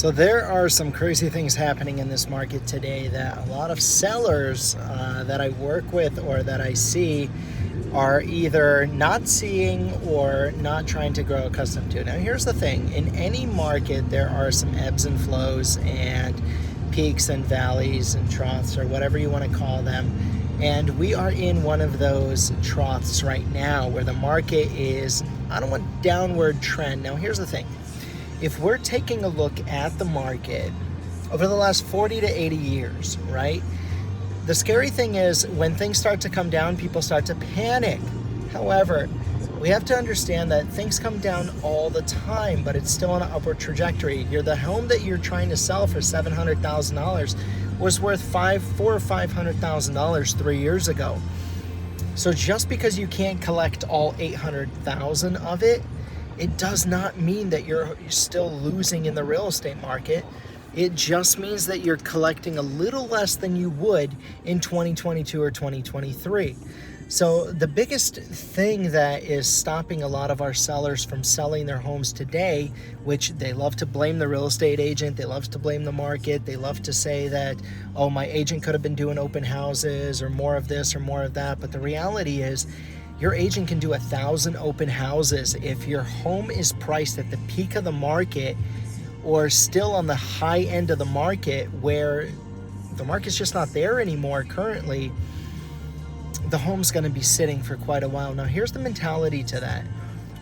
So there are some crazy things happening in this market today that a lot of sellers that I work with or that I see are either not seeing or not trying to grow accustomed to. Now, here's the thing. In any market, there are some ebbs and flows and peaks and valleys and troughs or whatever you want to call them. And we are in one of those troughs right now where the market is on a downward trend. Now, here's the thing. If we're taking a look at the market over the last 40 to 80 years, right? The scary thing is when things start to come down, people start to panic. However, we have to understand that things come down all the time, but it's still on an upward trajectory. The home that you're trying to sell for $700,000 was worth $400,000 or $500,000 3 years ago. So just because you can't collect all 800,000 of it, it does not mean that you're still losing in the real estate market. It just means that you're collecting a little less than you would in 2022 or 2023. So the biggest thing that is stopping a lot of our sellers from selling their homes today, which they love to blame the real estate agent, they love to blame the market, they love to say that, oh, my agent could have been doing open houses or more of this or more of that. But the reality is, your agent can do 1,000 open houses if your home is priced at the peak of the market or still on the high end of the market where the market's just not there anymore currently. The home's going to be sitting for quite a while. Now, here's the mentality to that.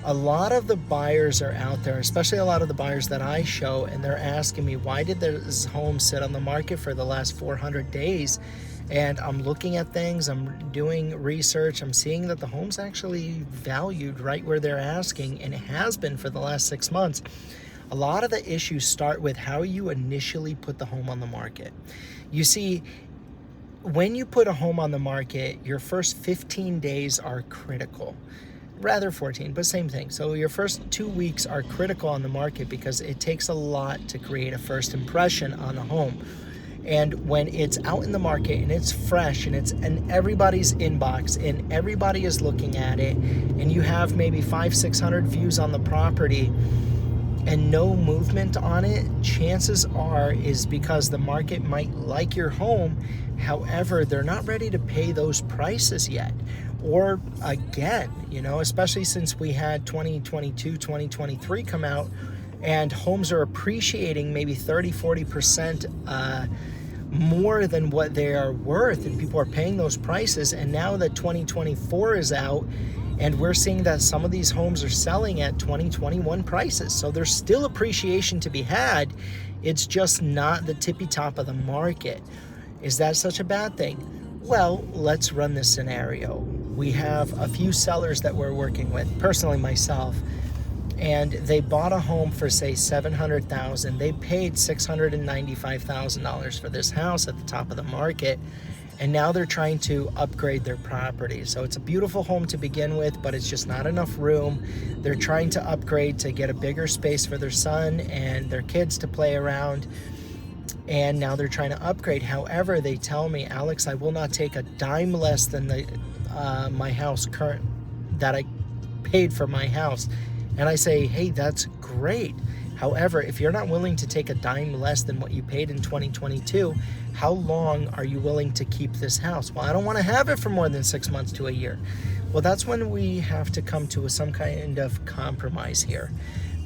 A lot of the buyers are out there, especially a lot of the buyers that I show, and they're asking me, why did this home sit on the market for the last 400 days? And I'm looking at things, I'm doing research, I'm seeing that the home's actually valued right where they're asking, and it has been for the last 6 months. A lot of the issues start with how you initially put the home on the market. You see, when you put a home on the market, your first 15 days are critical. Rather 14, but same thing. So your first 2 weeks are critical on the market because it takes a lot to create a first impression on a home. And when it's out in the market and it's fresh and it's in everybody's inbox and everybody is looking at it, and you have maybe 500-600 views on the property and no movement on it, chances are is because the market might like your home. However, they're not ready to pay those prices yet. Or again, especially since we had 2022, 2023 come out and homes are appreciating maybe 30-40% more than what they are worth, and people are paying those prices. And now that 2024 is out and we're seeing that some of these homes are selling at 2021 prices, so there's still appreciation to be had. It's just not the tippy top of the market. Is that such a bad thing? Well, let's run this scenario. We have a few sellers that we're working with, personally myself, and they bought a home for, say, $700,000. They paid $695,000 for this house at the top of the market, and now they're trying to upgrade their property. So it's a beautiful home to begin with, but it's just not enough room. They're trying to upgrade to get a bigger space for their son and their kids to play around, and now they're trying to upgrade. However, they tell me, Alex, I will not take a dime less than my house current that I paid for my house. And I say, hey, that's great. However, if you're not willing to take a dime less than what you paid in 2022, how long are you willing to keep this house? Well, I don't want to have it for more than 6 months to a year. Well, that's when we have to come to some kind of compromise here.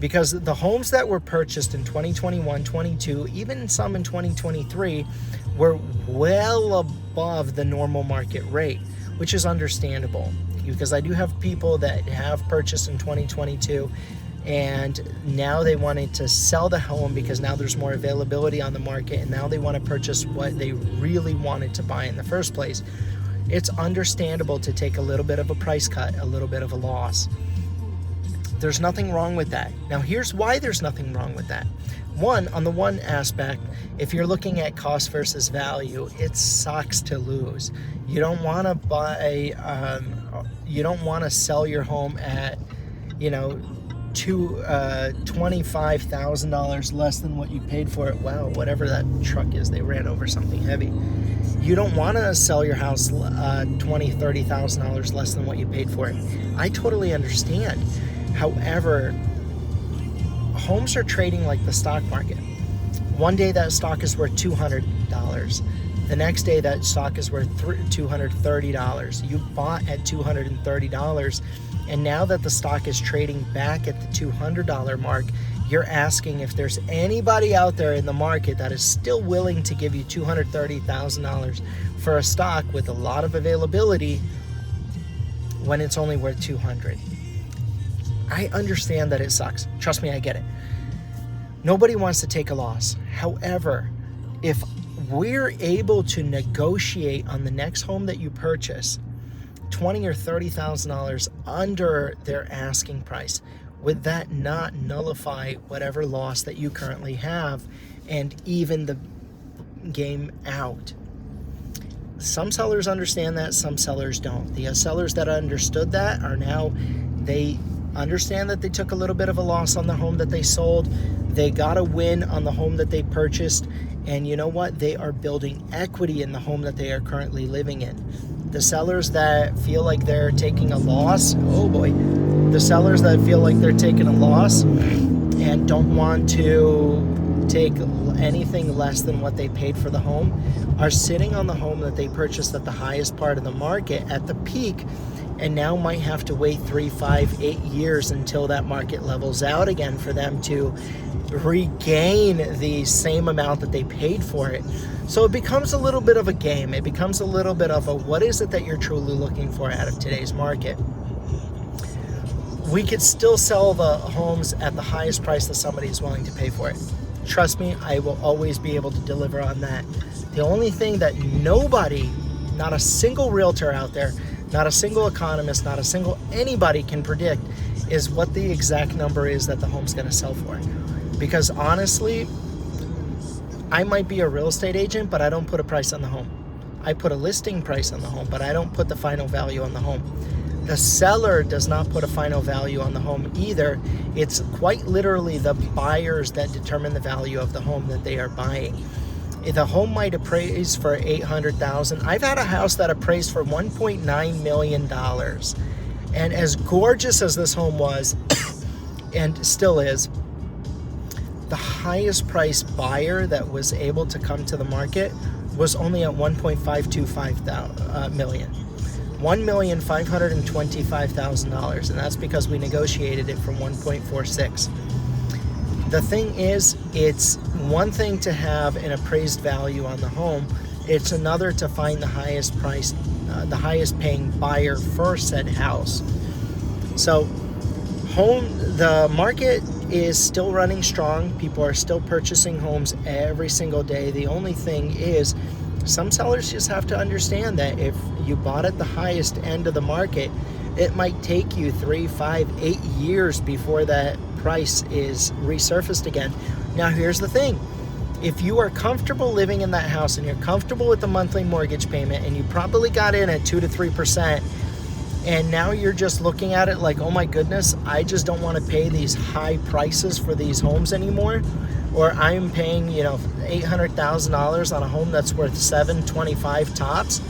Because the homes that were purchased in 2021, 22, even some in 2023, were well above the normal market rate, which is understandable. Because I do have people that have purchased in 2022 and now they wanted to sell the home because now there's more availability on the market, and now they want to purchase what they really wanted to buy in the first place. It's understandable to take a little bit of a price cut, a little bit of a loss. There's nothing wrong with that. Now, here's why there's nothing wrong with that. One, on the one aspect, if you're looking at cost versus value, it sucks to lose. You don't want to sell your home at, $25,000 less than what you paid for it. Wow, whatever that truck is, they ran over something heavy. You don't want to sell your house $20,000, $30,000 less than what you paid for it. I totally understand. However, homes are trading like the stock market. One day that stock is worth $200. The next day that stock is worth $230. You bought at $230, and now that the stock is trading back at the $200 mark, you're asking if there's anybody out there in the market that is still willing to give you $230,000 for a stock with a lot of availability when it's only worth $200. I understand that it sucks. Trust me, I get it. Nobody wants to take a loss. However, if we're able to negotiate on the next home that you purchase $20,000 or $30,000 under their asking price, would that not nullify whatever loss that you currently have and even the game out? Some sellers understand that, some sellers don't. The sellers that understood that are now, they understand that they took a little bit of a loss on the home that they sold. They got a win on the home that they purchased. And you know what? They are building equity in the home that they are currently living in. The sellers that feel like they're taking a loss, oh boy, the sellers that feel like they're taking a loss and don't want to take anything less than what they paid for the home are sitting on the home that they purchased at the highest part of the market at the peak, and now might have to wait 3, 5, 8 years until that market levels out again for them to regain the same amount that they paid for it. So it becomes a little bit of a game. It becomes a little bit of a, what is it that you're truly looking for out of today's market? We could still sell the homes at the highest price that somebody is willing to pay for it. Trust me, I will always be able to deliver on that. The only thing that nobody, not a single realtor out there, not a single economist, not a single anybody can predict is what the exact number is that the home's going to sell for. Because honestly, I might be a real estate agent, but I don't put a price on the home. I put a listing price on the home, but I don't put the final value on the home. The seller does not put a final value on the home either. It's quite literally the buyers that determine the value of the home that they are buying. The home might appraise for $800,000. I've had a house that appraised for $1.9 million. And as gorgeous as this home was, and still is, the highest price buyer that was able to come to the market was only at $1.525 million. $1,525,000, and that's because we negotiated it from 1.46. The thing is, it's one thing to have an appraised value on the home. It's another to find the highest price, the highest paying buyer for said house. So, the market is still running strong. People are still purchasing homes every single day. The only thing is, some sellers just have to understand that if you bought at the highest end of the market, it might take you 3, 5, 8 years before that price is resurfaced again. Now, here's the thing. If you are comfortable living in that house and you're comfortable with the monthly mortgage payment and you probably got in at 2 to 3%, and now you're just looking at it like, oh my goodness, I just don't want to pay these high prices for these homes anymore, or I'm paying, $800,000 on a home that's worth $725,000 tops,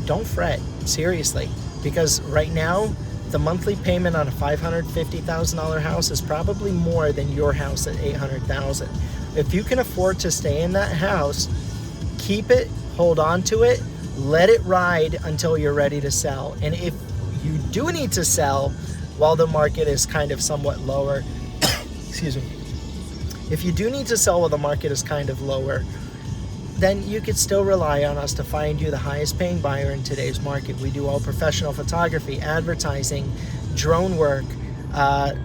don't fret, seriously, because right now the monthly payment on a $550,000 house is probably more than your house at $800,000. If you can afford to stay in that house, keep it, hold on to it, let it ride until you're ready to sell. And if you do need to sell while the market is kind of somewhat lower, excuse me, if you do need to sell while the market is kind of lower, then you could still rely on us to find you the highest paying buyer in today's market. We do all professional photography, advertising, drone work.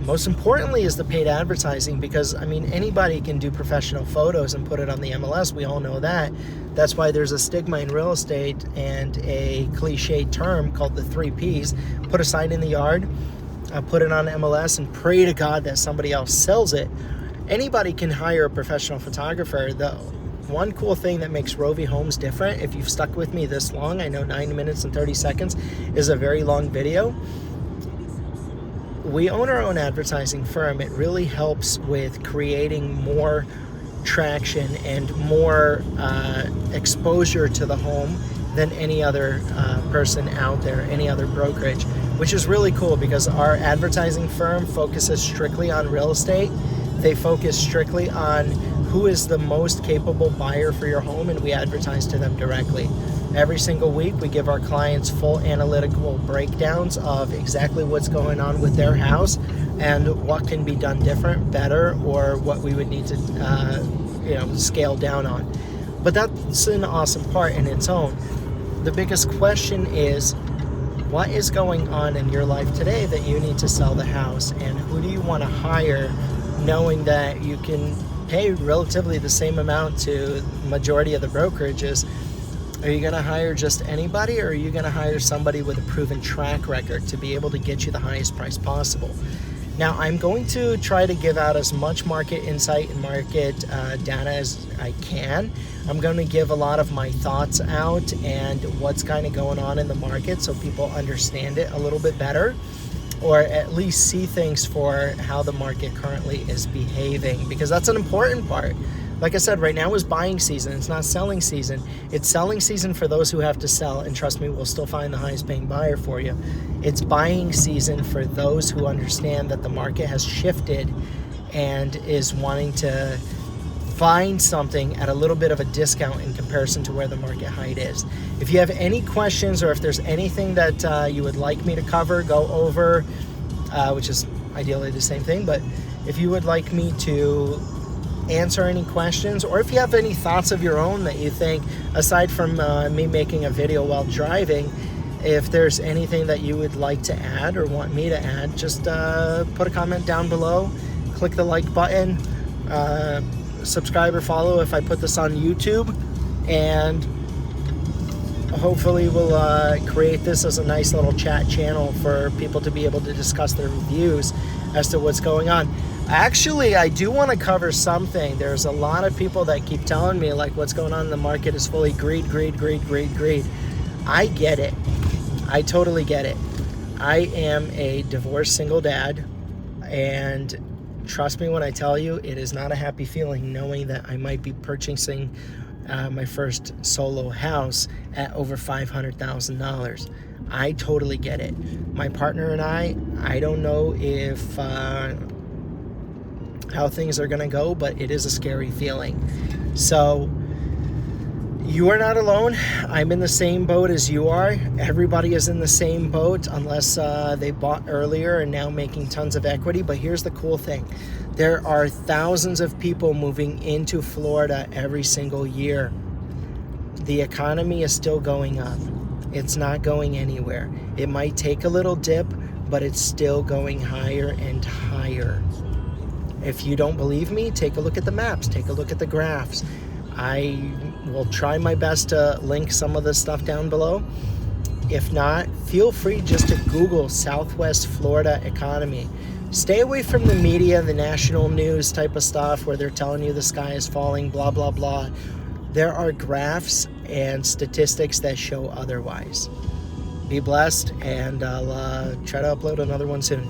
Most importantly is the paid advertising, because anybody can do professional photos and put it on the MLS. We all know that. That's why there's a stigma in real estate and a cliche term called the 3 Ps. Put a sign in the yard, put it on MLS, and pray to God that somebody else sells it. Anybody can hire a professional photographer. The one cool thing that makes Roe v. Homes different, if you've stuck with me this long, I know 9 minutes and 30 seconds is a very long video. We own our own advertising firm. It really helps with creating more traction and more exposure to the home than any other person out there, any other brokerage, which is really cool because our advertising firm focuses strictly on real estate. They focus strictly on who is the most capable buyer for your home, and we advertise to them directly. Every single week, we give our clients full analytical breakdowns of exactly what's going on with their house and what can be done different, better, or what we would need to scale down on. But that's an awesome part in its own. The biggest question is, what is going on in your life today that you need to sell the house, and who do you want to hire, knowing that you can pay relatively the same amount to the majority of the brokerages? Are you going to hire just anybody, or are you going to hire somebody with a proven track record to be able to get you the highest price possible? Now, I'm going to try to give out as much market insight and market data as I can. I'm going to give a lot of my thoughts out and what's kind of going on in the market so people understand it a little bit better, or at least see things for how the market currently is behaving, because that's an important part. Like I said, right now is buying season. It's not selling season. It's selling season for those who have to sell, and trust me, we'll still find the highest paying buyer for you. It's buying season for those who understand that the market has shifted and is wanting to find something at a little bit of a discount in comparison to where the market height is. If you have any questions, or if there's anything that you would like me to cover, go over, which is ideally the same thing, but if you would like me to answer any questions, or if you have any thoughts of your own that you think, aside from me making a video while driving, if there's anything that you would like to add or want me to add, just put a comment down below, click the like button, subscribe or follow if I put this on YouTube, and hopefully we'll create this as a nice little chat channel for people to be able to discuss their reviews as to what's going on. Actually, I do want to cover something. There's a lot of people that keep telling me, like, what's going on in the market is fully greed. I get it. I totally get it. I am a divorced single dad, and trust me when I tell you, it is not a happy feeling knowing that I might be purchasing my first solo house at over $500,000. I totally get it. My partner and I don't know if how things are going to go, but it is a scary feeling. So you are not alone. I'm in the same boat as you are. Everybody is in the same boat, unless they bought earlier and now making tons of equity. But here's the cool thing. There are thousands of people moving into Florida every single year. The economy is still going up. It's not going anywhere. It might take a little dip, but it's still going higher and higher. If you don't believe me, take a look at the maps, take a look at the graphs. I will try my best to link some of this stuff down below. If not, feel free just to Google Southwest Florida economy. Stay away from the media, the national news type of stuff where they're telling you the sky is falling, blah, blah, blah. There are graphs and statistics that show otherwise. Be blessed, and I'll try to upload another one soon.